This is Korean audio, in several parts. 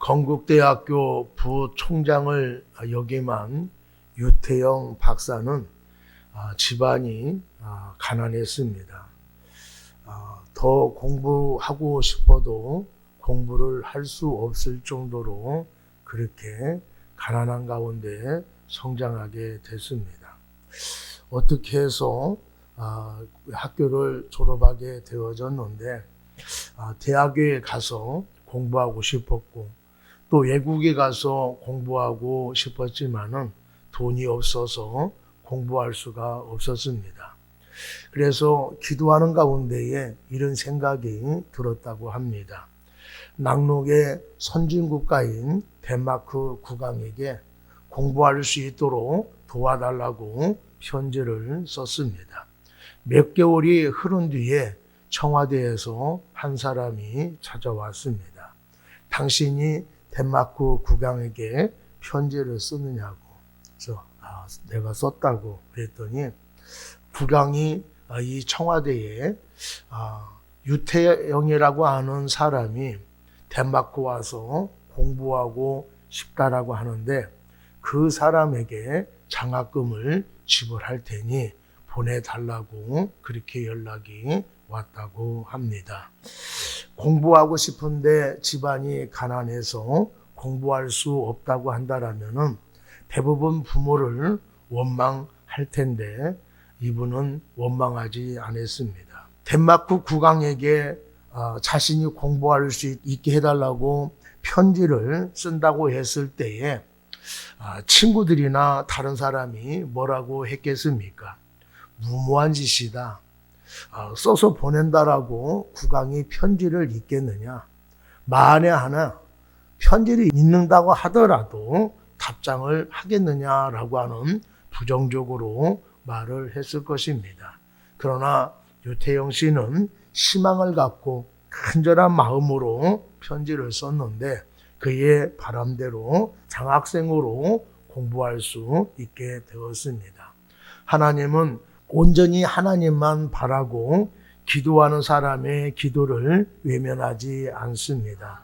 건국대학교 부총장을 역임한 유태영 박사는 집안이 가난했습니다. 더 공부하고 싶어도 공부를 할 수 없을 정도로 그렇게 가난한 가운데 성장하게 됐습니다. 어떻게 해서 학교를 졸업하게 되어졌는데 대학에 가서 공부하고 싶었고 또 외국에 가서 공부하고 싶었지만은 돈이 없어서 공부할 수가 없었습니다. 그래서 기도하는 가운데에 이런 생각이 들었다고 합니다. 낙록의 선진국가인 덴마크 국왕에게 공부할 수 있도록 도와달라고 편지를 썼습니다. 몇 개월이 흐른 뒤에 청와대에서 한 사람이 찾아왔습니다. 당신이 덴마크 국왕에게 편지를 썼느냐고. 그래서 내가 썼다고 그랬더니 국왕이 이 청와대에 유태영이라고 하는 사람이 덴마크 와서 공부하고 싶다라고 하는데 그 사람에게 장학금을 지불할 테니 보내달라고 그렇게 연락이 왔다고 합니다. 공부하고 싶은데 집안이 가난해서 공부할 수 없다고 한다라면은 대부분 부모를 원망할 텐데 이분은 원망하지 않았습니다. 덴마크 국왕에게 자신이 공부할 수 있게 해달라고 편지를 쓴다고 했을 때에 친구들이나 다른 사람이 뭐라고 했겠습니까? 무모한 짓이다. 써서 보낸다라고 국왕이 편지를 읽겠느냐? 만에 하나 편지를 읽는다고 하더라도 답장을 하겠느냐라고 하는 부정적으로 말을 했을 것입니다. 그러나 유태영 씨는 희망을 갖고 간절한 마음으로 편지를 썼는데 그의 바람대로 장학생으로 공부할 수 있게 되었습니다. 하나님은 온전히 하나님만 바라고 기도하는 사람의 기도를 외면하지 않습니다.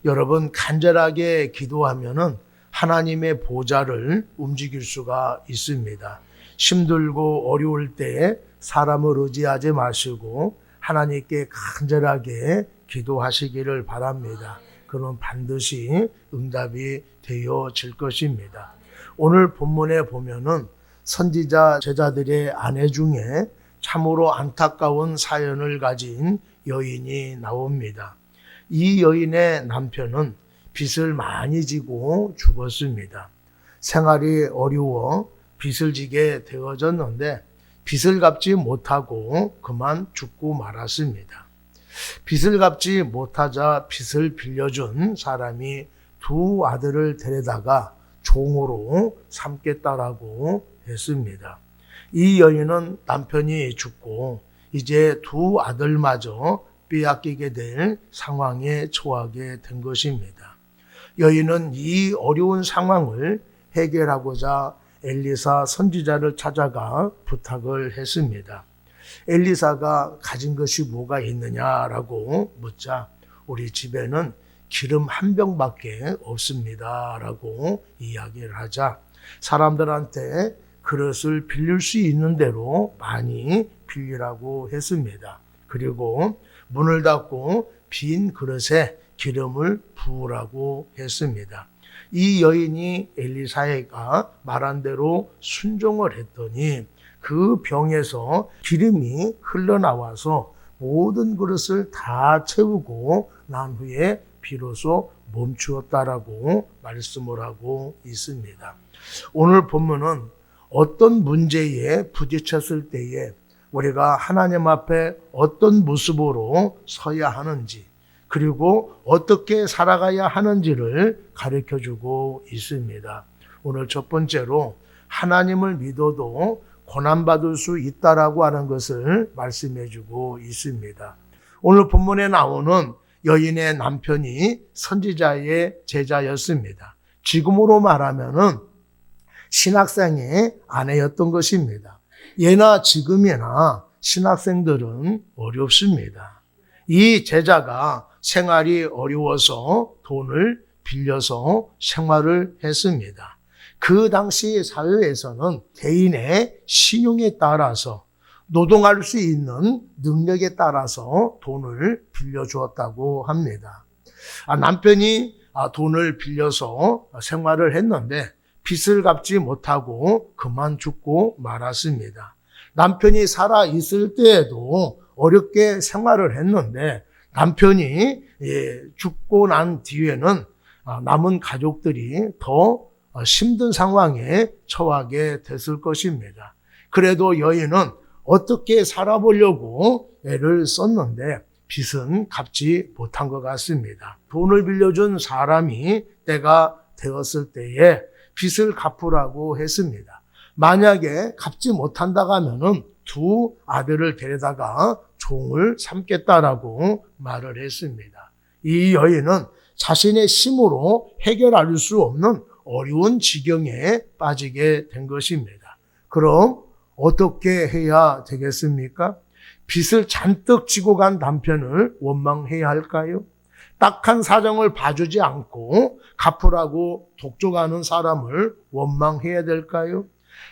여러분 간절하게 기도하면은 하나님의 보좌를 움직일 수가 있습니다. 힘들고 어려울 때 사람을 의지하지 마시고 하나님께 간절하게 기도하시기를 바랍니다. 그럼 반드시 응답이 되어질 것입니다. 오늘 본문에 보면은 선지자 제자들의 아내 중에 참으로 안타까운 사연을 가진 여인이 나옵니다. 이 여인의 남편은 빚을 많이 지고 죽었습니다. 생활이 어려워 빚을 지게 되어졌는데 빚을 갚지 못하고 그만 죽고 말았습니다. 빚을 갚지 못하자 빚을 빌려준 사람이 두 아들을 데려다가 종으로 삼겠다라고 했습니다. 이 여인은 남편이 죽고 이제 두 아들마저 빼앗기게 될 상황에 처하게 된 것입니다. 여인은 이 어려운 상황을 해결하고자 엘리사 선지자를 찾아가 부탁을 했습니다. 엘리사가 가진 것이 뭐가 있느냐라고 묻자 우리 집에는 기름 한 병밖에 없습니다 라고 이야기를 하자 사람들한테 그릇을 빌릴 수 있는 대로 많이 빌리라고 했습니다. 그리고 문을 닫고 빈 그릇에 기름을 부으라고 했습니다. 이 여인이 엘리사가 말한 대로 순종을 했더니 그 병에서 기름이 흘러나와서 모든 그릇을 다 채우고 난 후에 비로소 멈추었다라고 말씀을 하고 있습니다. 오늘 본문은 어떤 문제에 부딪혔을 때에 우리가 하나님 앞에 어떤 모습으로 서야 하는지 그리고 어떻게 살아가야 하는지를 가르쳐주고 있습니다. 오늘 첫 번째로 하나님을 믿어도 고난받을 수 있다라고 하는 것을 말씀해주고 있습니다. 오늘 본문에 나오는 여인의 남편이 선지자의 제자였습니다. 지금으로 말하면은 신학생의 아내였던 것입니다. 예나 지금이나 신학생들은 어렵습니다. 이 제자가 생활이 어려워서 돈을 빌려서 생활을 했습니다. 그 당시 사회에서는 개인의 신용에 따라서 노동할 수 있는 능력에 따라서 돈을 빌려주었다고 합니다. 남편이 돈을 빌려서 생활을 했는데 빚을 갚지 못하고 그만 죽고 말았습니다. 남편이 살아있을 때에도 어렵게 생활을 했는데 남편이 죽고 난 뒤에는 남은 가족들이 더 힘든 상황에 처하게 됐을 것입니다. 그래도 여인은 어떻게 살아보려고 애를 썼는데 빚은 갚지 못한 것 같습니다. 돈을 빌려준 사람이 때가 되었을 때에 빚을 갚으라고 했습니다. 만약에 갚지 못한다고 하면은 두 아들을 데려다가 종을 삼겠다라고 말을 했습니다. 이 여인은 자신의 힘으로 해결할 수 없는 어려운 지경에 빠지게 된 것입니다. 그럼 어떻게 해야 되겠습니까? 빚을 잔뜩 지고 간 남편을 원망해야 할까요? 딱한 사정을 봐주지 않고 갚으라고 독촉하는 사람을 원망해야 될까요?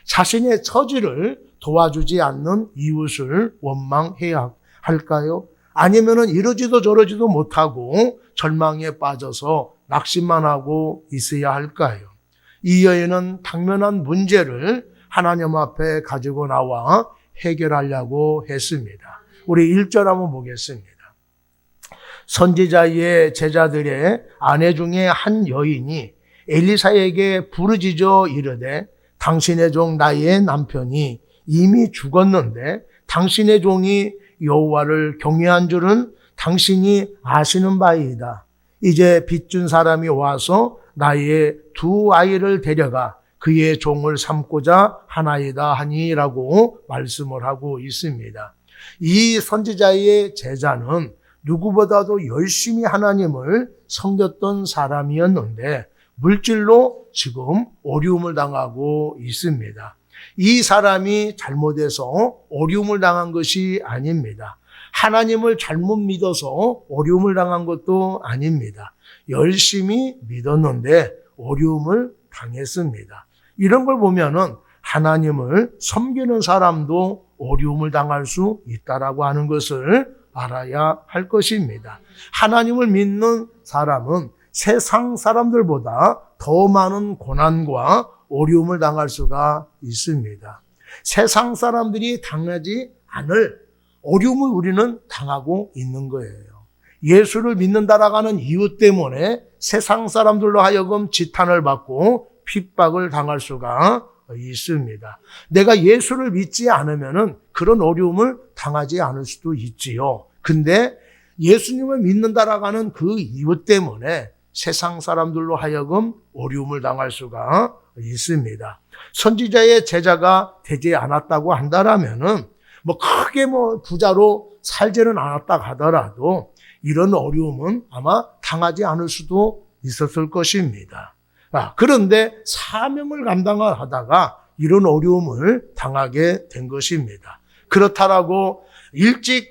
자신의 처지를 도와주지 않는 이웃을 원망해야 할까요? 아니면은 이러지도 저러지도 못하고 절망에 빠져서 낙심만 하고 있어야 할까요? 이 여인은 당면한 문제를 하나님 앞에 가지고 나와 해결하려고 했습니다. 우리 1절 한번 보겠습니다. 선지자의 제자들의 아내 중에 한 여인이 엘리사에게 부르짖어 이르되 당신의 종 나의 남편이 이미 죽었는데 당신의 종이 여호와를 경외한 줄은 당신이 아시는 바이다. 이제 빚준 사람이 와서 나의 두 아이를 데려가 그의 종을 삼고자 하나이다 하니라고 말씀을 하고 있습니다. 이 선지자의 제자는 누구보다도 열심히 하나님을 섬겼던 사람이었는데 물질로 지금 어려움을 당하고 있습니다. 이 사람이 잘못해서 어려움을 당한 것이 아닙니다. 하나님을 잘못 믿어서 어려움을 당한 것도 아닙니다. 열심히 믿었는데 어려움을 당했습니다. 이런 걸 보면은 하나님을 섬기는 사람도 어려움을 당할 수 있다라고 하는 것을 알아야 할 것입니다. 하나님을 믿는 사람은 세상 사람들보다 더 많은 고난과 어려움을 당할 수가 있습니다. 세상 사람들이 당하지 않을 어려움을 우리는 당하고 있는 거예요. 예수를 믿는다라고 하는 이유 때문에 세상 사람들로 하여금 지탄을 받고 핍박을 당할 수가 있습니다. 내가 예수를 믿지 않으면은 그런 어려움을 당하지 않을 수도 있지요. 근데 예수님을 믿는다라고 하는 그 이유 때문에 세상 사람들로 하여금 어려움을 당할 수가 있습니다. 선지자의 제자가 되지 않았다고 한다라면은 크게 부자로 살지는 않았다 하더라도 이런 어려움은 아마 당하지 않을 수도 있었을 것입니다. 그런데 사명을 감당하다가 이런 어려움을 당하게 된 것입니다. 그렇다라고 일찍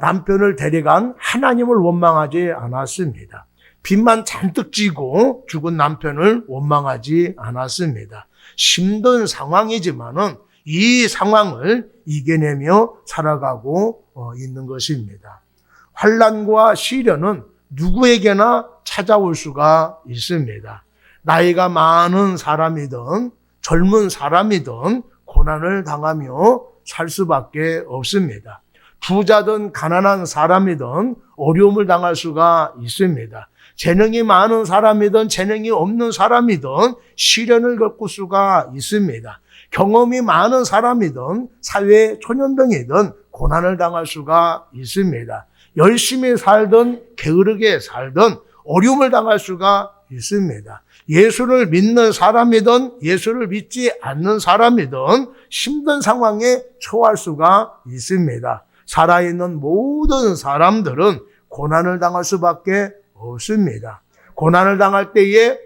남편을 데려간 하나님을 원망하지 않았습니다. 빚만 잔뜩 지고 죽은 남편을 원망하지 않았습니다. 힘든 상황이지만은 이 상황을 이겨내며 살아가고 있는 것입니다. 환난과 시련은 누구에게나 찾아올 수가 있습니다. 나이가 많은 사람이든 젊은 사람이든 고난을 당하며 살 수밖에 없습니다. 부자든 가난한 사람이든 어려움을 당할 수가 있습니다. 재능이 많은 사람이든 재능이 없는 사람이든 시련을 겪을 수가 있습니다. 경험이 많은 사람이든 사회 초년병이든 고난을 당할 수가 있습니다. 열심히 살든 게으르게 살든 어려움을 당할 수가 있습니다. 예수를 믿는 사람이든 예수를 믿지 않는 사람이든 힘든 상황에 처할 수가 있습니다. 살아있는 모든 사람들은 고난을 당할 수밖에 없습니다. 고난을 당할 때에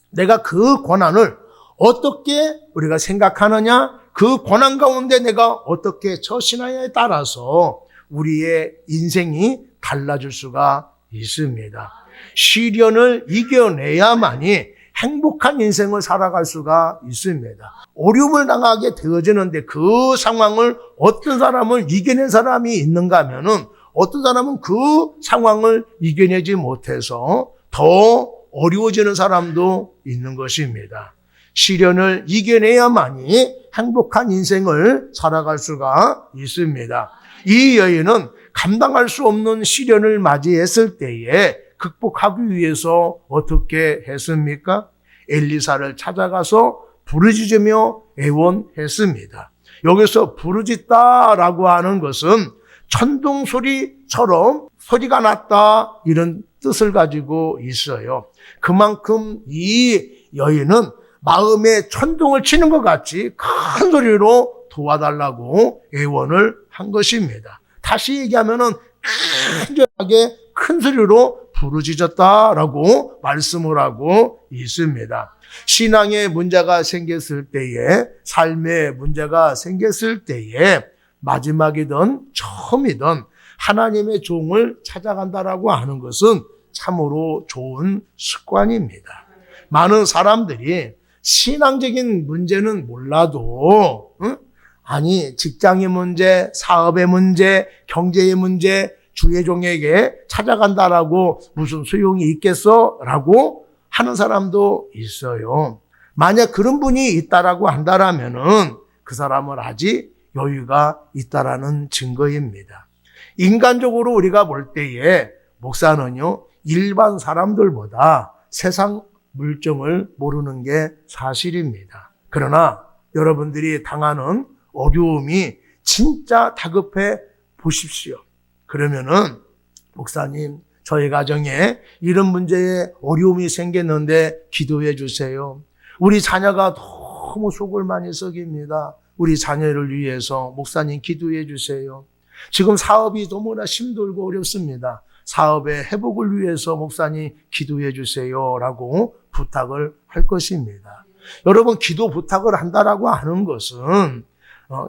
내가 그 고난을 어떻게 우리가 생각하느냐, 그 고난 가운데 내가 어떻게 처신하냐에 따라서 우리의 인생이 달라질 수가 있습니다. 시련을 이겨내야만이 행복한 인생을 살아갈 수가 있습니다. 어려움을 당하게 되어지는데 그 상황을 어떤 사람을 이겨낸 사람이 있는가 하면은 어떤 사람은 그 상황을 이겨내지 못해서 더 어려워지는 사람도 있는 것입니다. 시련을 이겨내야만이 행복한 인생을 살아갈 수가 있습니다. 이 여인은 감당할 수 없는 시련을 맞이했을 때에 극복하기 위해서 어떻게 했습니까? 엘리사를 찾아가서 부르짖으며 애원했습니다. 여기서 부르짖다라고 하는 것은 천둥 소리처럼 소리가 났다 이런 뜻을 가지고 있어요. 그만큼 이 여인은 마음에 천둥을 치는 것 같이 큰 소리로 도와달라고 애원을 한 것입니다. 다시 얘기하면은 간절하게 큰 소리로 부르짖었다라고 말씀을 하고 있습니다. 신앙의 문제가 생겼을 때에, 삶의 문제가 생겼을 때에 마지막이든 처음이든 하나님의 종을 찾아간다라고 하는 것은 참으로 좋은 습관입니다. 많은 사람들이 신앙적인 문제는 몰라도 아니 직장의 문제, 사업의 문제, 경제의 문제 주의 종에게 찾아간다라고 무슨 소용이 있겠어? 라고 하는 사람도 있어요. 만약 그런 분이 있다라고 한다라면은 그 사람은 아직 여유가 있다라는 증거입니다. 인간적으로 우리가 볼 때에 목사는요, 일반 사람들보다 세상 물정을 모르는 게 사실입니다. 그러나 여러분들이 당하는 어려움이 진짜 다급해 보십시오. 그러면은 목사님, 저희 가정에 이런 문제에 어려움이 생겼는데 기도해 주세요. 우리 자녀가 너무 속을 많이 썩입니다. 우리 자녀를 위해서 목사님 기도해 주세요. 지금 사업이 너무나 힘들고 어렵습니다. 사업의 회복을 위해서 목사님 기도해 주세요라고 부탁을 할 것입니다. 여러분, 기도 부탁을 한다라고 하는 것은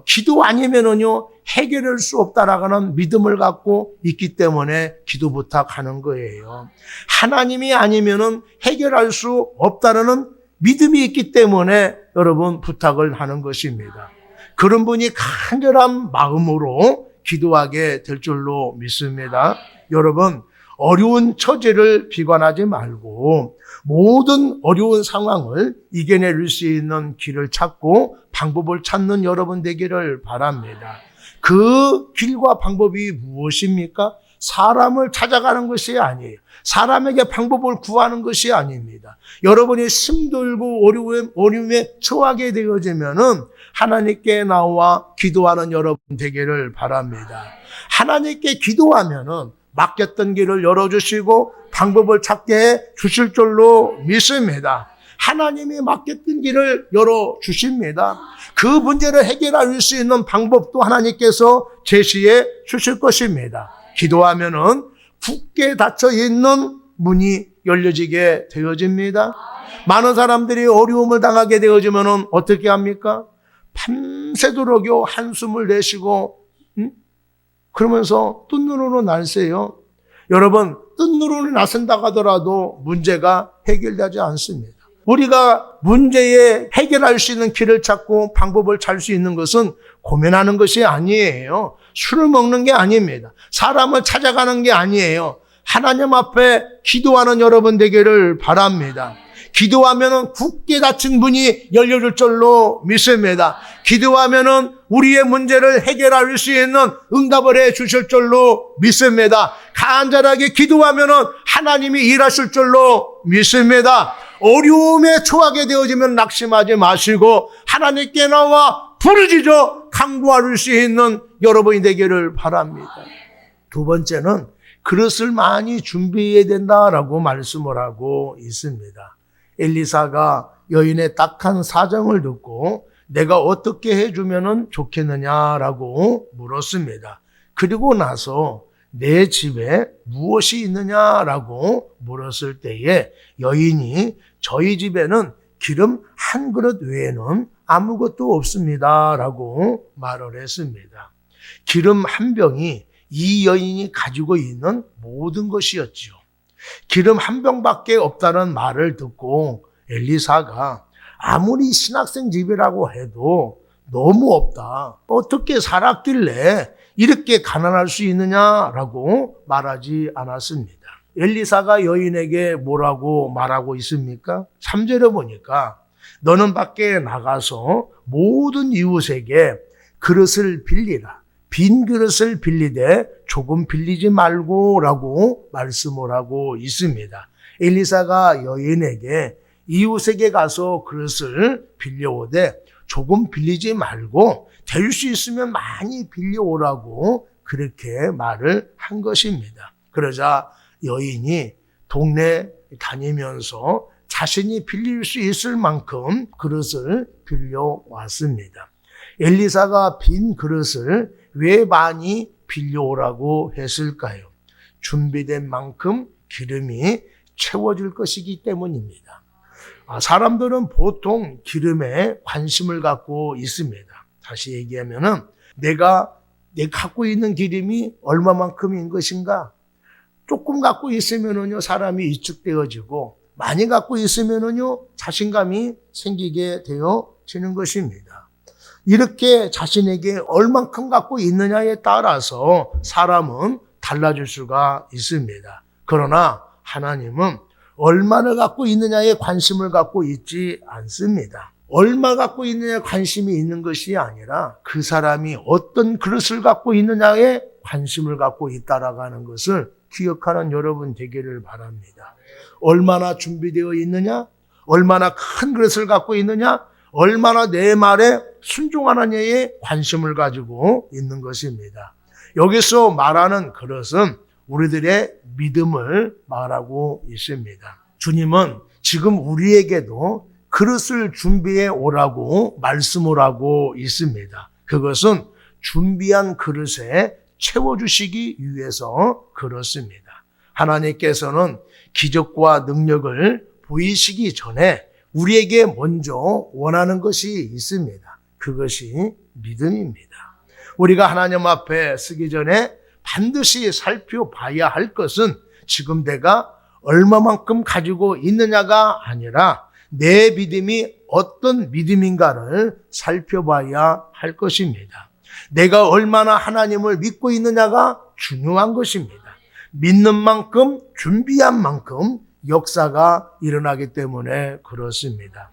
기도 아니면은요 해결할 수 없다라는 믿음을 갖고 있기 때문에 기도 부탁하는 거예요. 하나님이 아니면은 해결할 수 없다라는 믿음이 있기 때문에 여러분 부탁을 하는 것입니다. 그런 분이 간절한 마음으로 기도하게 될 줄로 믿습니다. 여러분, 어려운 처지를 비관하지 말고 모든 어려운 상황을 이겨낼 수 있는 길을 찾고 방법을 찾는 여러분 되기를 바랍니다. 그 길과 방법이 무엇입니까? 사람을 찾아가는 것이 아니에요. 사람에게 방법을 구하는 것이 아닙니다. 여러분이 힘들고 어려움에 처하게 되어지면은 하나님께 나와 기도하는 여러분 되기를 바랍니다. 하나님께 기도하면은 막혔던 길을 열어주시고 방법을 찾게 해 주실 줄로 믿습니다. 하나님이 막혔던 길을 열어주십니다. 그 문제를 해결할 수 있는 방법도 하나님께서 제시해 주실 것입니다. 기도하면은 굳게 닫혀 있는 문이 열려지게 되어집니다. 많은 사람들이 어려움을 당하게 되어지면은 어떻게 합니까? 밤새도록요 한숨을 내쉬고 그러면서 뜬 눈으로 날새요. 여러분, 뜬 눈으로 나선다고 하더라도 문제가 해결되지 않습니다. 우리가 문제에 해결할 수 있는 길을 찾고 방법을 찾을 수 있는 것은 고민하는 것이 아니에요. 술을 먹는 게 아닙니다. 사람을 찾아가는 게 아니에요. 하나님 앞에 기도하는 여러분 되기를 바랍니다. 기도하면은 굳게 닫힌 문이 열려질 줄로 믿습니다. 기도하면은 우리의 문제를 해결할 수 있는 응답을 해 주실 줄로 믿습니다. 간절하게 기도하면은 하나님이 일하실 줄로 믿습니다. 어려움에 처하게 되어지면 낙심하지 마시고 하나님께 나와 부르짖어 간구할 수 있는 여러분이 되기를 바랍니다. 두 번째는 그릇을 많이 준비해야 된다라고 말씀을 하고 있습니다. 엘리사가 여인의 딱한 사정을 듣고 내가 어떻게 해주면 좋겠느냐라고 물었습니다. 그리고 나서 내 집에 무엇이 있느냐라고 물었을 때에 여인이 저희 집에는 기름 한 그릇 외에는 아무것도 없습니다라고 말을 했습니다. 기름 한 병이 이 여인이 가지고 있는 모든 것이었지요. 기름 한 병밖에 없다는 말을 듣고 엘리사가 아무리 신학생 집이라고 해도 너무 없다. 어떻게 살았길래 이렇게 가난할 수 있느냐라고 말하지 않았습니다. 엘리사가 여인에게 뭐라고 말하고 있습니까? 3절에 보니까 너는 밖에 나가서 모든 이웃에게 그릇을 빌리라. 빈 그릇을 빌리되 조금 빌리지 말고라고 말씀을 하고 있습니다. 엘리사가 여인에게 이웃에게 가서 그릇을 빌려오되 조금 빌리지 말고 될 수 있으면 많이 빌려오라고 그렇게 말을 한 것입니다. 그러자 여인이 동네 다니면서 자신이 빌릴 수 있을 만큼 그릇을 빌려왔습니다. 엘리사가 빈 그릇을 왜 많이 빌려오라고 했을까요? 준비된 만큼 기름이 채워질 것이기 때문입니다. 사람들은 보통 기름에 관심을 갖고 있습니다. 다시 얘기하면은 내가 갖고 있는 기름이 얼마만큼인 것인가? 조금 갖고 있으면은요, 사람이 위축되어지고, 많이 갖고 있으면은요, 자신감이 생기게 되어지는 것입니다. 이렇게 자신에게 얼만큼 갖고 있느냐에 따라서 사람은 달라질 수가 있습니다. 그러나 하나님은 얼마나 갖고 있느냐에 관심을 갖고 있지 않습니다. 얼마 갖고 있느냐에 관심이 있는 것이 아니라 그 사람이 어떤 그릇을 갖고 있느냐에 관심을 갖고 있다라고 하는 것을 기억하는 여러분 되기를 바랍니다. 얼마나 준비되어 있느냐? 얼마나 큰 그릇을 갖고 있느냐? 얼마나 내 말에 순종하느냐에 관심을 가지고 있는 것입니다. 여기서 말하는 그릇은 우리들의 믿음을 말하고 있습니다. 주님은 지금 우리에게도 그릇을 준비해 오라고 말씀을 하고 있습니다. 그것은 준비한 그릇에 채워주시기 위해서 그렇습니다. 하나님께서는 기적과 능력을 보이시기 전에 우리에게 먼저 원하는 것이 있습니다. 그것이 믿음입니다. 우리가 하나님 앞에 서기 전에 반드시 살펴봐야 할 것은 지금 내가 얼마만큼 가지고 있느냐가 아니라 내 믿음이 어떤 믿음인가를 살펴봐야 할 것입니다. 내가 얼마나 하나님을 믿고 있느냐가 중요한 것입니다. 믿는 만큼, 준비한 만큼 역사가 일어나기 때문에 그렇습니다.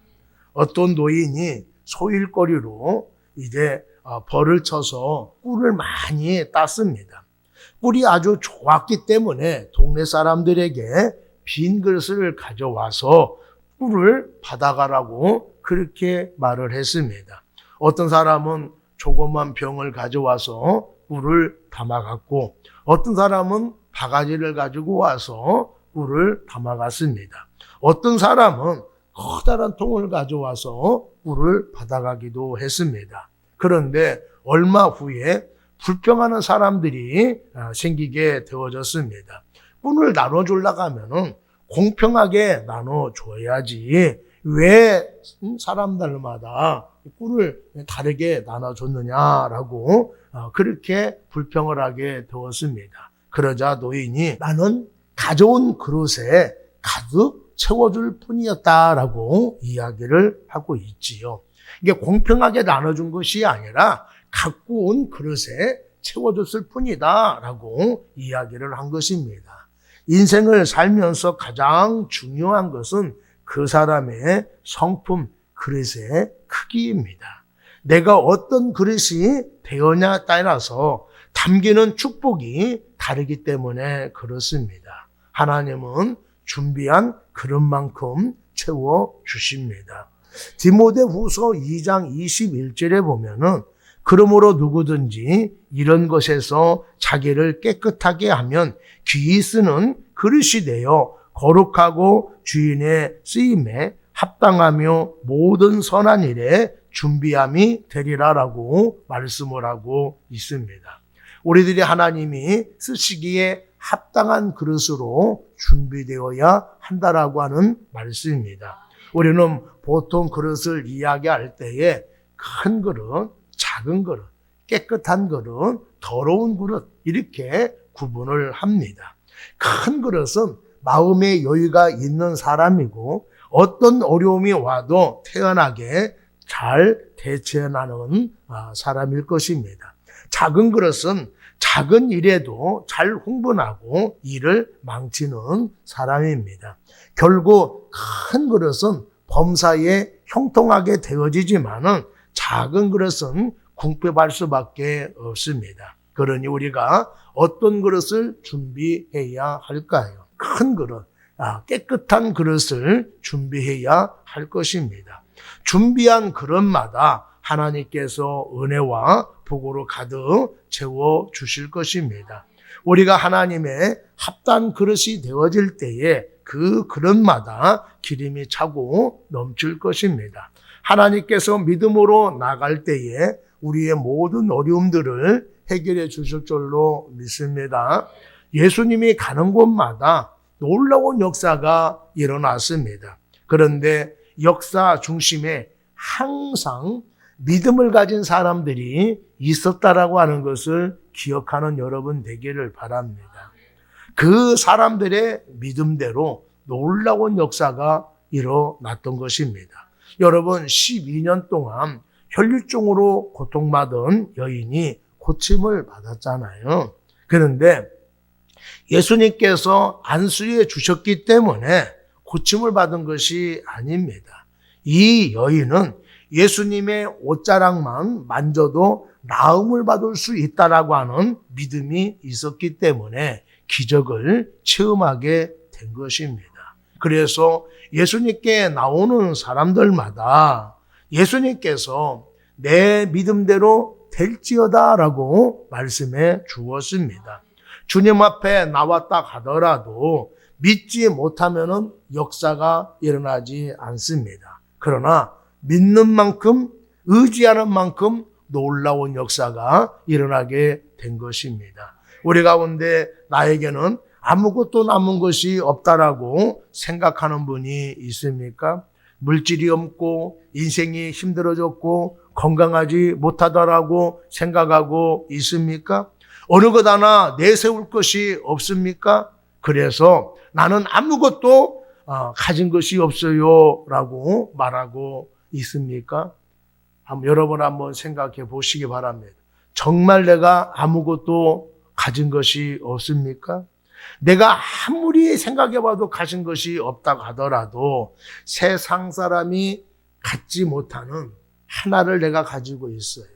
어떤 노인이 소일거리로 이제 벌을 쳐서 꿀을 많이 땄습니다. 꿀이 아주 좋았기 때문에 동네 사람들에게 빈 그릇을 가져와서 꿀을 받아가라고 그렇게 말을 했습니다. 어떤 사람은 조그만 병을 가져와서 꿀을 담아갔고 어떤 사람은 바가지를 가지고 와서 꿀을 담아갔습니다. 어떤 사람은 커다란 통을 가져와서 꿀을 받아가기도 했습니다. 그런데 얼마 후에 불평하는 사람들이 생기게 되어졌습니다. 꿀을 나눠주려고 하면은 공평하게 나눠줘야지 왜 사람들마다 꿀을 다르게 나눠줬느냐라고 그렇게 불평을 하게 되었습니다. 그러자 노인이 나는 가져온 그릇에 가득 채워줄 뿐이었다라고 이야기를 하고 있지요. 이게 공평하게 나눠준 것이 아니라 갖고 온 그릇에 채워줬을 뿐이다라고 이야기를 한 것입니다. 인생을 살면서 가장 중요한 것은 그 사람의 성품, 그릇의 크기입니다. 내가 어떤 그릇이 되었냐에 따라서 담기는 축복이 다르기 때문에 그렇습니다. 하나님은 준비한 그릇만큼 채워주십니다. 디모데후서 2장 21절에 보면은 그러므로 누구든지 이런 것에서 자기를 깨끗하게 하면 귀히 쓰는 그릇이 되어 거룩하고 주인의 쓰임에 합당하며 모든 선한 일에 준비함이 되리라라고 말씀을 하고 있습니다. 우리들이 하나님이 쓰시기에 합당한 그릇으로 준비되어야 한다라고 하는 말씀입니다. 우리는 보통 그릇을 이야기할 때에 큰 그릇, 작은 그릇, 깨끗한 그릇, 더러운 그릇 이렇게 구분을 합니다. 큰 그릇은 마음의 여유가 있는 사람이고 어떤 어려움이 와도 태연하게 잘 대처하는 사람일 것입니다. 작은 그릇은 작은 일에도 잘 흥분하고 일을 망치는 사람입니다. 결국 큰 그릇은 범사에 형통하게 되어지지만은 작은 그릇은 궁핍할 수밖에 없습니다. 그러니 우리가 어떤 그릇을 준비해야 할까요? 큰 그릇, 깨끗한 그릇을 준비해야 할 것입니다. 준비한 그릇마다 하나님께서 은혜와 복으로 가득 채워 주실 것입니다. 우리가 하나님의 합단 그릇이 되어질 때에 그 그릇마다 기름이 차고 넘칠 것입니다. 하나님께서 믿음으로 나갈 때에 우리의 모든 어려움들을 해결해 주실 줄로 믿습니다. 예수님이 가는 곳마다 놀라운 역사가 일어났습니다. 그런데 역사 중심에 항상 믿음을 가진 사람들이 있었다라고 하는 것을 기억하는 여러분 되기를 바랍니다. 그 사람들의 믿음대로 놀라운 역사가 일어났던 것입니다. 여러분 12년 동안 혈류증으로 고통받은 여인이 고침을 받았잖아요. 그런데 예수님께서 안수해 주셨기 때문에 고침을 받은 것이 아닙니다. 이 여인은 예수님의 옷자락만 만져도 나음을 받을 수 있다라고 하는 믿음이 있었기 때문에 기적을 체험하게 된 것입니다. 그래서 예수님께 나오는 사람들마다 예수님께서 내 믿음대로 될지어다라고 말씀해 주었습니다. 주님 앞에 나왔다 하더라도 믿지 못하면은 역사가 일어나지 않습니다. 그러나 믿는 만큼, 의지하는 만큼 놀라운 역사가 일어나게 된 것입니다. 우리 가운데 나에게는 아무것도 남은 것이 없다라고 생각하는 분이 있습니까? 물질이 없고 인생이 힘들어졌고 건강하지 못하다라고 생각하고 있습니까? 어느 것 하나 내세울 것이 없습니까? 그래서 나는 아무것도 가진 것이 없어요 라고 말하고 있습니까? 여러분 한번 생각해 보시기 바랍니다. 정말 내가 아무것도 가진 것이 없습니까? 내가 아무리 생각해 봐도 가진 것이 없다고 하더라도 세상 사람이 갖지 못하는 하나를 내가 가지고 있어요.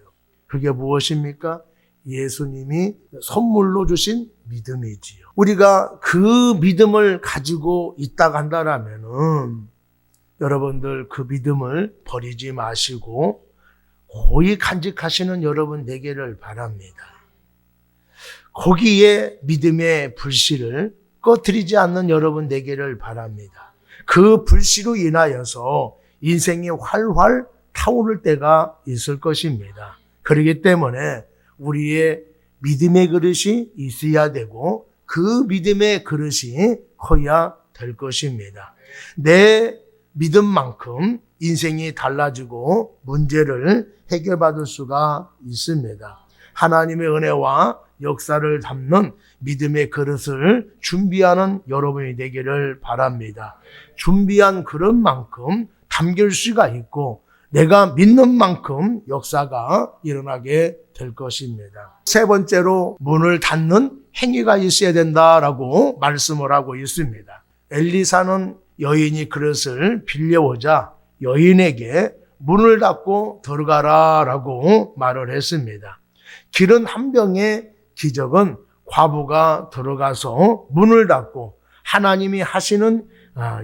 그게 무엇입니까? 예수님이 선물로 주신 믿음이지요. 우리가 그 믿음을 가지고 있다고 한다면은 여러분들 그 믿음을 버리지 마시고 고이 간직하시는 여러분 되기를 바랍니다. 거기에 믿음의 불씨를 꺼뜨리지 않는 여러분 되기를 바랍니다. 그 불씨로 인하여서 인생이 활활 타오를 때가 있을 것입니다. 그렇기 때문에 우리의 믿음의 그릇이 있어야 되고 그 믿음의 그릇이 커야 될 것입니다. 내 믿음만큼 인생이 달라지고 문제를 해결받을 수가 있습니다. 하나님의 은혜와 역사를 담는 믿음의 그릇을 준비하는 여러분이 되기를 바랍니다. 준비한 그릇만큼 담길 수가 있고 내가 믿는 만큼 역사가 일어나게 될 것입니다. 세 번째로 문을 닫는 행위가 있어야 된다라고 말씀을 하고 있습니다. 엘리사는 여인이 그릇을 빌려오자 여인에게 문을 닫고 들어가라라고 말을 했습니다. 기름 한 병의 기적은 과부가 들어가서 문을 닫고 하나님이 하시는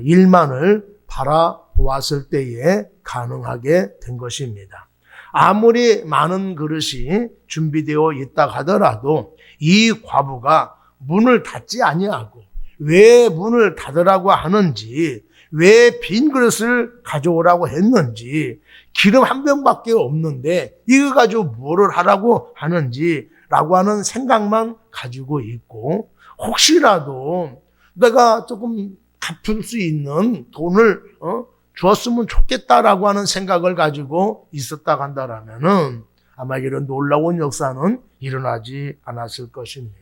일만을 바라보았을 때에 가능하게 된 것입니다. 아무리 많은 그릇이 준비되어 있다 하더라도 이 과부가 문을 닫지 아니하고 왜 문을 닫으라고 하는지, 왜 빈 그릇을 가져오라고 했는지, 기름 한 병밖에 없는데 이거 가지고 뭐를 하라고 하는지 라고 하는 생각만 가지고 있고, 혹시라도 내가 조금 갚을 수 있는 돈을 주었으면 좋겠다라고 하는 생각을 가지고 있었다고 한다면은 아마 이런 놀라운 역사는 일어나지 않았을 것입니다.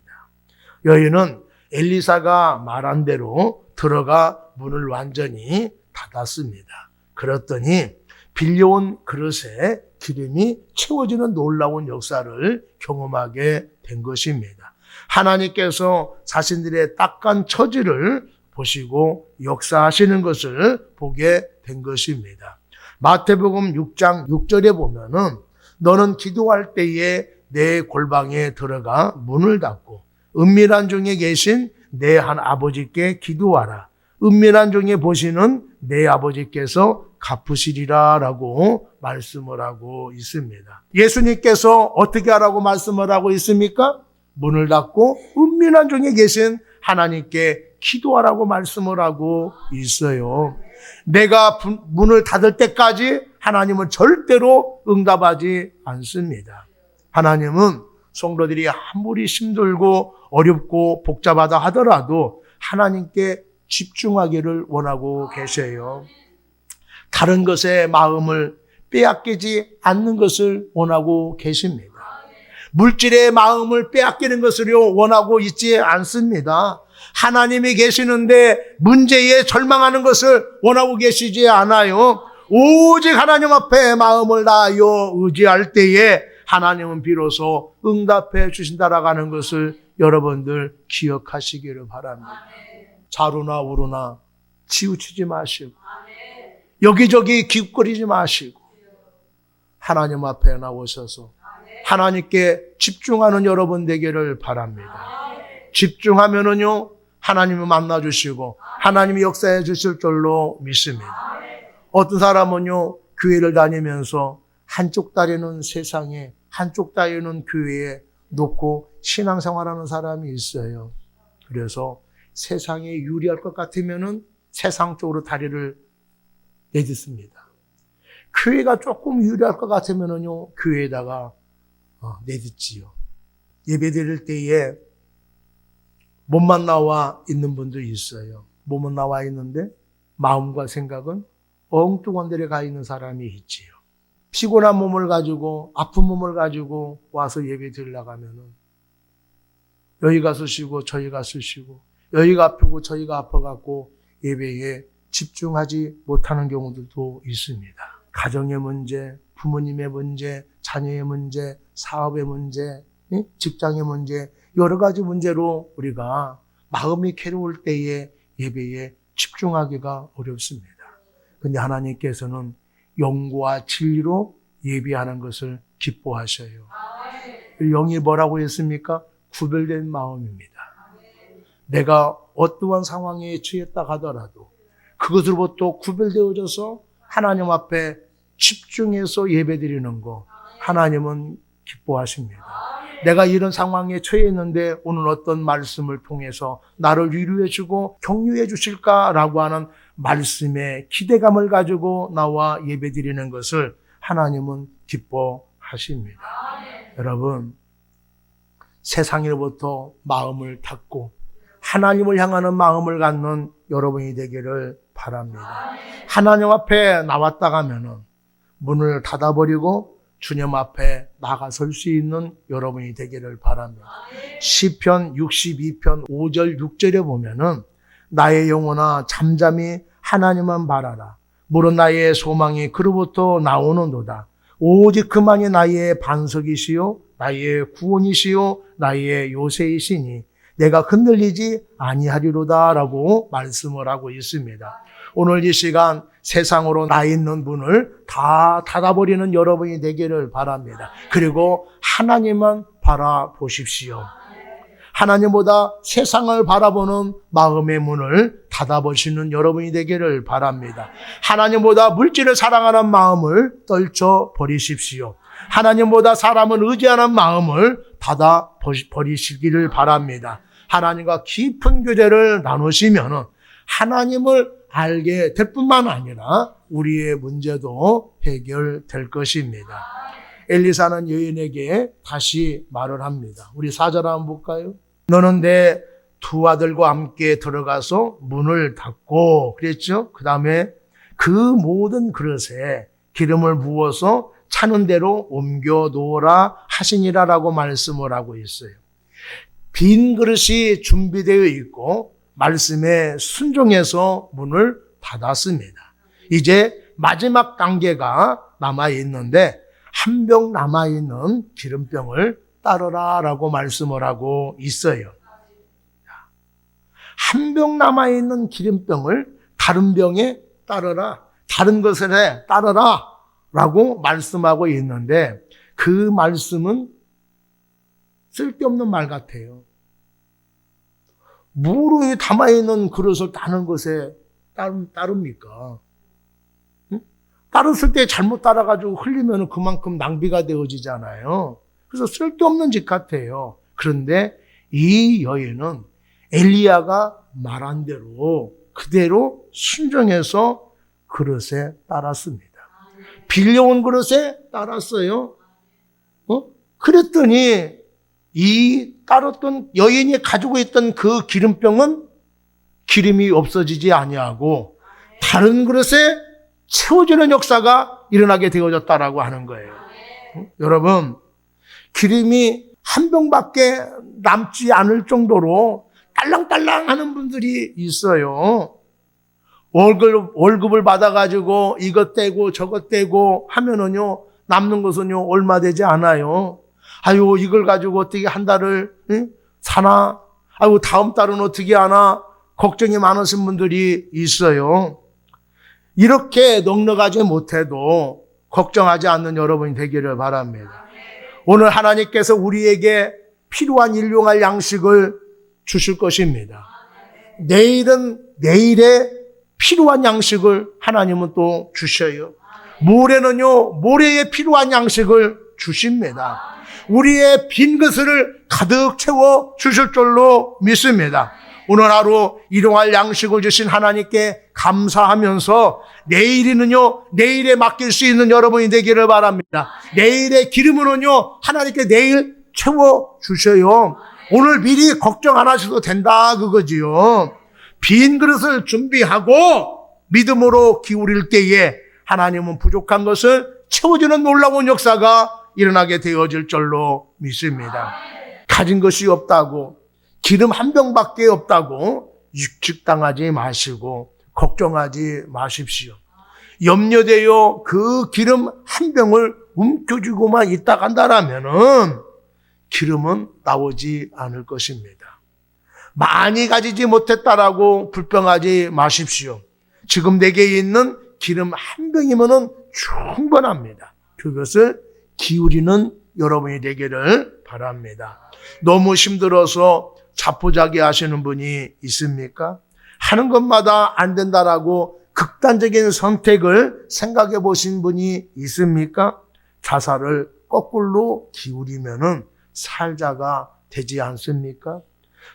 여인은 엘리사가 말한 대로 들어가 문을 완전히 닫았습니다. 그랬더니 빌려온 그릇에 기름이 채워지는 놀라운 역사를 경험하게 된 것입니다. 하나님께서 자신들의 딱한 처지를 보시고 역사하시는 것을 보게 된 것입니다. 마태복음 6장 6절에 보면은 너는 기도할 때에 내 골방에 들어가 문을 닫고 은밀한 중에 계신 내 한 아버지께 기도하라. 은밀한 중에 보시는 내 아버지께서 갚으시리라 라고 말씀을 하고 있습니다. 예수님께서 어떻게 하라고 말씀을 하고 있습니까? 문을 닫고 은밀한 중에 계신 하나님께 기도하라고 말씀을 하고 있어요. 내가 문을 닫을 때까지 하나님은 절대로 응답하지 않습니다. 하나님은 성도들이 아무리 힘들고 어렵고 복잡하다 하더라도 하나님께 집중하기를 원하고 계세요. 다른 것에 마음을 빼앗기지 않는 것을 원하고 계십니다. 물질의 마음을 빼앗기는 것을 원하고 있지 않습니다. 하나님이 계시는데 문제에 절망하는 것을 원하고 계시지 않아요. 오직 하나님 앞에 마음을 다하여 의지할 때에 하나님은 비로소 응답해 주신다라고 하는 것을 여러분들 기억하시기를 바랍니다. 자루나 우루나 치우치지 마시고 여기저기 기웃거리지 마시고 하나님 앞에 나오셔서 하나님께 집중하는 여러분 되기를 바랍니다. 집중하면은요 하나님을 만나주시고 하나님이 역사해 주실 줄로 믿습니다. 어떤 사람은요 교회를 다니면서 한쪽 다리는 세상에 한쪽 다리는 교회에 놓고 신앙생활하는 사람이 있어요. 그래서 세상에 유리할 것 같으면은 세상 쪽으로 다리를 내딛습니다. 교회가 조금 유리할 것 같으면은요 교회에다가 내딛지요. 예배 드릴 때에 몸만 나와 있는 분도 있어요. 몸은 나와 있는데 마음과 생각은 엉뚱한 데에 가 있는 사람이 있지요. 피곤한 몸을 가지고 아픈 몸을 가지고 와서 예배 드리려고 하면은 여기가 쓰시고 저희가 쓰시고 여기가 아프고 저희가 아파갖고 예배에 집중하지 못하는 경우들도 있습니다. 가정의 문제, 부모님의 문제, 자녀의 문제, 사업의 문제, 직장의 문제 여러 가지 문제로 우리가 마음이 괴로울 때에 예배에 집중하기가 어렵습니다. 그런데 하나님께서는 영과 진리로 예배하는 것을 기뻐하셔요. 영이 뭐라고 했습니까? 구별된 마음입니다. 내가 어떠한 상황에 처했다 하더라도 그것으로부터 구별되어져서 하나님 앞에 집중해서 예배드리는 거 하나님은 기뻐하십니다. 내가 이런 상황에 처해 있는데 오늘 어떤 말씀을 통해서 나를 위로해 주고 격려해 주실까라고 하는 말씀에 기대감을 가지고 나와 예배드리는 것을 하나님은 기뻐하십니다. 여러분, 세상으로부터 마음을 닫고 하나님을 향하는 마음을 갖는 여러분이 되기를 바랍니다. 하나님 앞에 나왔다 가면은 문을 닫아버리고 주님 앞에 나가설 수 있는 여러분이 되기를 바랍니다. 시편 62편 5절 6절에 보면은 나의 영혼아 잠잠히 하나님만 바라라. 물은 나의 소망이 그로부터 나오는도다. 오직 그만이 나의 반석이시요 나의 구원이시요 나의 요새이시니 내가 흔들리지 아니하리로다라고 말씀을 하고 있습니다. 오늘 이 시간 세상으로 나 있는 분을 다 닫아버리는 여러분이 되기를 바랍니다. 그리고 하나님만 바라보십시오. 하나님보다 세상을 바라보는 마음의 문을 닫아보시는 여러분이 되기를 바랍니다. 하나님보다 물질을 사랑하는 마음을 떨쳐버리십시오. 하나님보다 사람을 의지하는 마음을 닫아버리시기를 바랍니다. 하나님과 깊은 교제를 나누시면 하나님을 알게 될 뿐만 아니라 우리의 문제도 해결될 것입니다. 엘리사는 여인에게 다시 말을 합니다. 우리 4절 한번 볼까요? 너는 내 두 아들과 함께 들어가서 문을 닫고 그랬죠? 그 다음에 그 모든 그릇에 기름을 부어서 차는 대로 옮겨 놓으라 하시니라라고 말씀을 하고 있어요. 빈 그릇이 준비되어 있고 말씀에 순종해서 문을 닫았습니다. 이제 마지막 단계가 남아있는데 한 병 남아있는 기름병을 따르라 라고 말씀을 하고 있어요. 한 병 남아있는 기름병을 다른 병에 따르라, 다른 것에 따르라 라고 말씀하고 있는데 그 말씀은 쓸데없는 말 같아요. 무로 담아있는 그릇을 다른 것에 따릅니까? 응? 따랐을 때 잘못 따라가지고 흘리면 그만큼 낭비가 되어지잖아요. 그래서 쓸데없는 짓 같아요. 그런데 이 여인은 엘리야가 말한 대로 그대로 순종해서 그릇에 따랐습니다. 빌려온 그릇에 따랐어요. 그랬더니 이 따랐던 여인이 가지고 있던 그 기름병은 기름이 없어지지 아니하고 다른 그릇에 채워지는 역사가 일어나게 되어졌다라고 하는 거예요. 여러분, 기름이 한 병밖에 남지 않을 정도로 딸랑딸랑 하는 분들이 있어요. 월급을 받아가지고 이것 떼고 저것 떼고 하면은요, 남는 것은요, 얼마 되지 않아요. 아유, 이걸 가지고 어떻게 한 달을 사나? 아유, 다음 달은 어떻게 하나? 걱정이 많으신 분들이 있어요. 이렇게 넉넉하지 못해도 걱정하지 않는 여러분이 되기를 바랍니다. 오늘 하나님께서 우리에게 필요한 일용할 양식을 주실 것입니다. 내일은 내일의 필요한 양식을 하나님은 또 주셔요. 모레는요, 모레에 필요한 양식을 주십니다. 우리의 빈 그릇을 가득 채워 주실 줄로 믿습니다. 오늘 하루 일용할 양식을 주신 하나님께 감사하면서 내일이는요, 내일에 맡길 수 있는 여러분이 되기를 바랍니다. 내일의 기름으로는요, 하나님께 내일 채워 주셔요. 오늘 미리 걱정 안 하셔도 된다 그거지요. 빈 그릇을 준비하고 믿음으로 기울일 때에 하나님은 부족한 것을 채워주는 놀라운 역사가 일어나게 되어질 줄로 믿습니다. 가진 것이 없다고, 기름 한 병밖에 없다고 육축당하지 마시고 걱정하지 마십시오. 염려되어 그 기름 한 병을 움켜쥐고만 있다 간다라면은 기름은 나오지 않을 것입니다. 많이 가지지 못했다라고 불평하지 마십시오. 지금 내게 있는 기름 한 병이면은 충분합니다. 그것을 기울이는 여러분이 되기를 바랍니다. 너무 힘들어서 자포자기 하시는 분이 있습니까? 하는 것마다 안 된다라고 극단적인 선택을 생각해 보신 분이 있습니까? 자살을 거꾸로 기울이면은 살자가 되지 않습니까?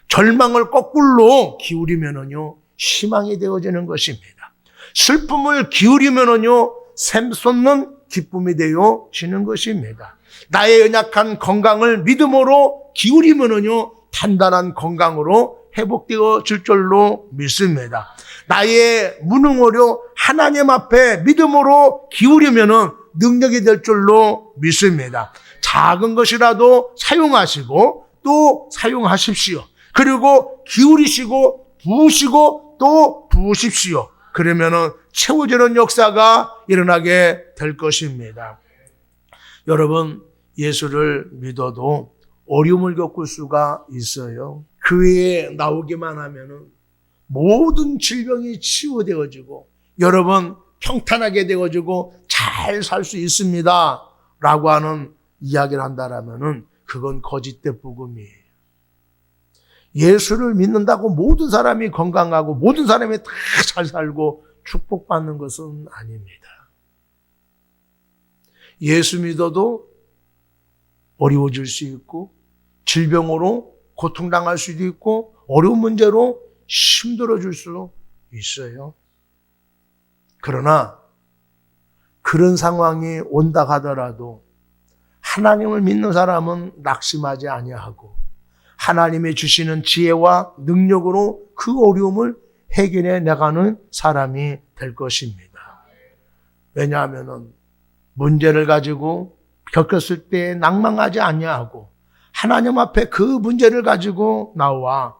절망을 거꾸로 기울이면은요, 희망이 되어지는 것입니다. 슬픔을 기울이면은요, 샘솟는 기쁨이 되어지는 것입니다. 나의 연약한 건강을 믿음으로 기울이면은요, 단단한 건강으로 회복되어질 줄로 믿습니다. 나의 무능으로 하나님 앞에 믿음으로 기울이면은 능력이 될 줄로 믿습니다. 작은 것이라도 사용하시고 또 사용하십시오. 그리고 기울이시고 부으시고 또 부으십시오. 그러면은 채워지는 역사가 일어나게 될 것입니다. 여러분, 예수를 믿어도 어려움을 겪을 수가 있어요. 교회에 나오기만 하면은 모든 질병이 치유되어지고 여러분 평탄하게 되어지고 잘 살 수 있습니다 라고 하는 이야기를 한다라면은 그건 거짓된 복음이에요. 예수를 믿는다고 모든 사람이 건강하고 모든 사람이 다 잘 살고 축복받는 것은 아닙니다. 예수 믿어도 어려워질 수 있고 질병으로 고통당할 수도 있고 어려운 문제로 힘들어질 수 있어요. 그러나 그런 상황이 온다 하더라도 하나님을 믿는 사람은 낙심하지 아니하고 하나님의 주시는 지혜와 능력으로 그 어려움을 해결해 나가는 사람이 될 것입니다. 왜냐하면 문제를 가지고 겪었을 때 낭망하지 아니하고 하나님 앞에 그 문제를 가지고 나와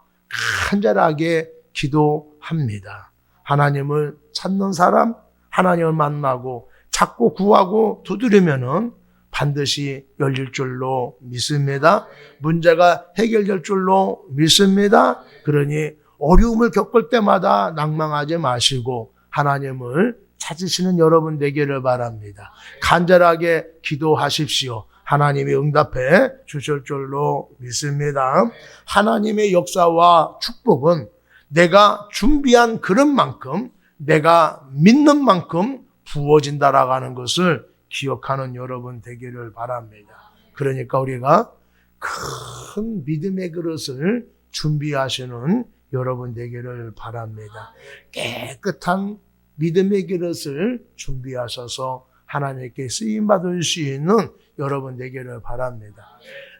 간절하게 기도합니다. 하나님을 찾는 사람, 하나님을 만나고 찾고 구하고 두드리면은 반드시 열릴 줄로 믿습니다. 문제가 해결될 줄로 믿습니다. 그러니 어려움을 겪을 때마다 낭망하지 마시고 하나님을 찾으시는 여러분 되기를 바랍니다. 간절하게 기도하십시오. 하나님이 응답해 주실 줄로 믿습니다. 하나님의 역사와 축복은 내가 준비한 그릇만큼, 내가 믿는 만큼 부어진다라고 하는 것을 기억하는 여러분 되기를 바랍니다. 그러니까 우리가 큰 믿음의 그릇을 준비하시는 여러분 되기를 바랍니다. 깨끗한 믿음의 그릇을 준비하셔서 하나님께 쓰임받을 수 있는 여러분 되기를 바랍니다.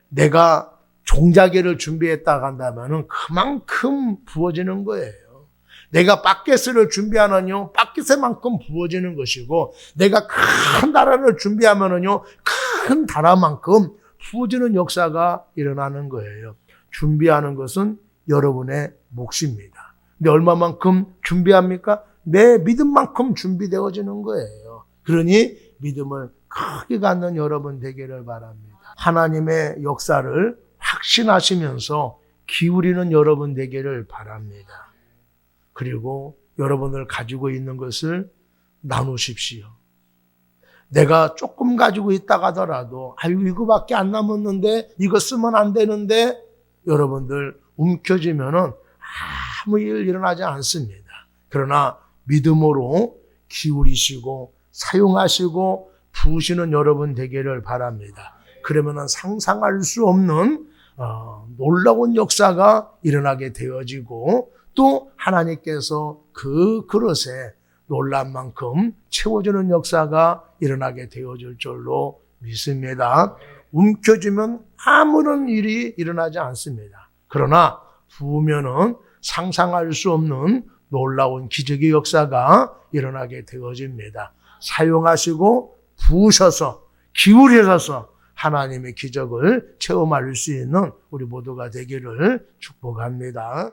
내가 종자기를 준비했다고 한다면 그만큼 부어지는 거예요. 내가 바켓을 준비하면요, 바켓만큼 부어지는 것이고, 내가 큰 나라를 준비하면요, 큰 나라만큼 부어지는 역사가 일어나는 거예요. 준비하는 것은 여러분의 몫입니다. 근데 얼마만큼 준비합니까? 내 믿음만큼 준비되어지는 거예요. 그러니 믿음을 크게 갖는 여러분 되기를 바랍니다. 하나님의 역사를 확신하시면서 기울이는 여러분 되기를 바랍니다. 그리고 여러분을 가지고 있는 것을 나누십시오. 내가 조금 가지고 있다가 하더라도 이거밖에 안 남았는데 이거 쓰면 안 되는데 여러분들 움켜쥐면은 아무 일 일어나지 않습니다. 그러나 믿음으로 기울이시고 사용하시고 부으시는 여러분 되기를 바랍니다. 그러면은 상상할 수 없는 놀라운 역사가 일어나게 되어지고 또 하나님께서 그 그릇에 놀란 만큼 채워주는 역사가 일어나게 되어질 줄로 믿습니다. 움켜쥐면 아무런 일이 일어나지 않습니다. 그러나 부으면은 상상할 수 없는 놀라운 기적의 역사가 일어나게 되어집니다. 사용하시고 부으셔서 기울여서 하나님의 기적을 체험할 수 있는 우리 모두가 되기를 축복합니다.